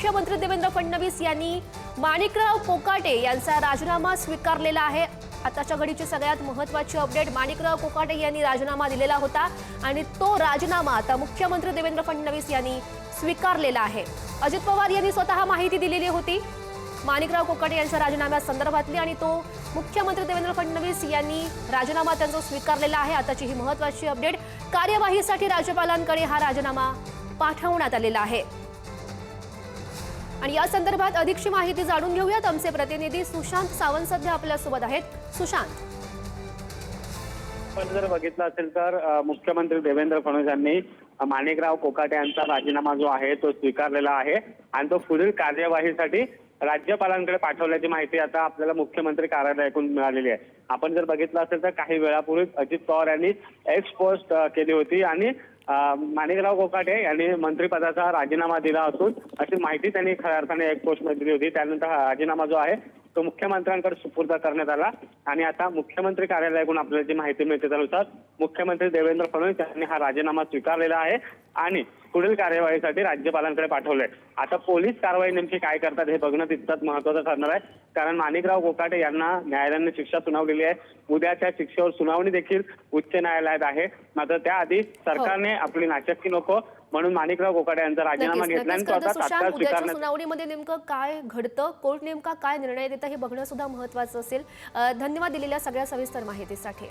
मुख्यमंत्री देवेंद्र फडणवीस यांनी माणिकराव कोकाटे यांचा राजीनामा स्वीकारलेला आहे। आताच्या घडीची सगळ्यात महत्त्वाची अपडेट, माणिकराव कोकाटे यांनी राजीनामा दिलेला होता आणि तो राजीनामा आता मुख्यमंत्री देवेंद्र फडणवीस यांनी स्वीकारलेला आहे। अजित पवार यांनी स्वतः माहिती दिलेली होती माणिकराव कोकाटे यांच्या राजीनाम्यासंदर्भातली आणि तो मुख्यमंत्री देवेंद्र फडणवीस यांनी राजीनामा त्यांचा स्वीकारलेला आहे। आताची ही महत्त्वाची अपडेट, कार्यवाहीसाठी राज्यपालांकडे हा राजीनामा पाठवण्यात आलेला आहे आणि या संदर्भात अधिकची माहिती जाणून घेऊयात। आमचे प्रतिनिधी सुशांत सावंत सध्या आपल्या सोबत आहेत। सुशांत, आपण जर बघितलं असेल तर मुख्यमंत्री देवेंद्र फडणवीस यांनी माणिकराव कोकाटे यांचा राजीनामा जो आहे तो स्वीकारलेला आहे आणि तो पुढील कार्यवाहीसाठी राज्यपालांकडे पाठवल्याची माहिती आता आपल्याला मुख्यमंत्री कार्यालयाकडून मिळालेली आहे। आपण जर बघितलं असेल तर काही वेळापूर्वी अजित पवार यांनी एक्स पोस्ट केली होती आणि माणिकराव कोकाटे यांनी मंत्रिपदाचा राजीनामा दिला असून अशी माहिती त्यांनी खऱ्या अर्थाने एक पोस्ट मध्ये दिली होती। त्यानंतर हा राजीनामा जो आहे तो मुख्यमंत्र्यांकडे सुपूर्द करण्यात आला आणि आता मुख्यमंत्री कार्यालयाकडून आपल्याला जी माहिती मिळते त्यानुसार मुख्यमंत्री देवेंद्र फडणवीस यांनी हा राजीनामा स्वीकारलेला आहे आणि पुढील कार्यवाहीसाठी राज्यपालांकडे पाठवलंय। आता पोलीस कारवाई नेमकी काय करतात हे बघणं तितकंच महत्त्वाचं ठरणार आहे, कारण माणिकराव कोकाटे यांना न्यायालयाने शिक्षा सुनावलेली आहे। उद्या त्या शिक्षेवर सुनावणी देखील उच्च न्यायालयात आहे। मात्र त्याआधी सरकारने आपली नाचक्की नको म्हणून माणिकराव कोकाटे यांचा राजीनामा घेतला आणि तो आता तात्काळ स्वीकारण्यात। सुनावणीमध्ये नेमकं काय घडतं, कोर्ट नेमका काय निर्णय देतं हे बघणं सुद्धा महत्त्वाचं असेल। धन्यवाद दिलेल्या सगळ्या सविस्तर माहितीसाठी।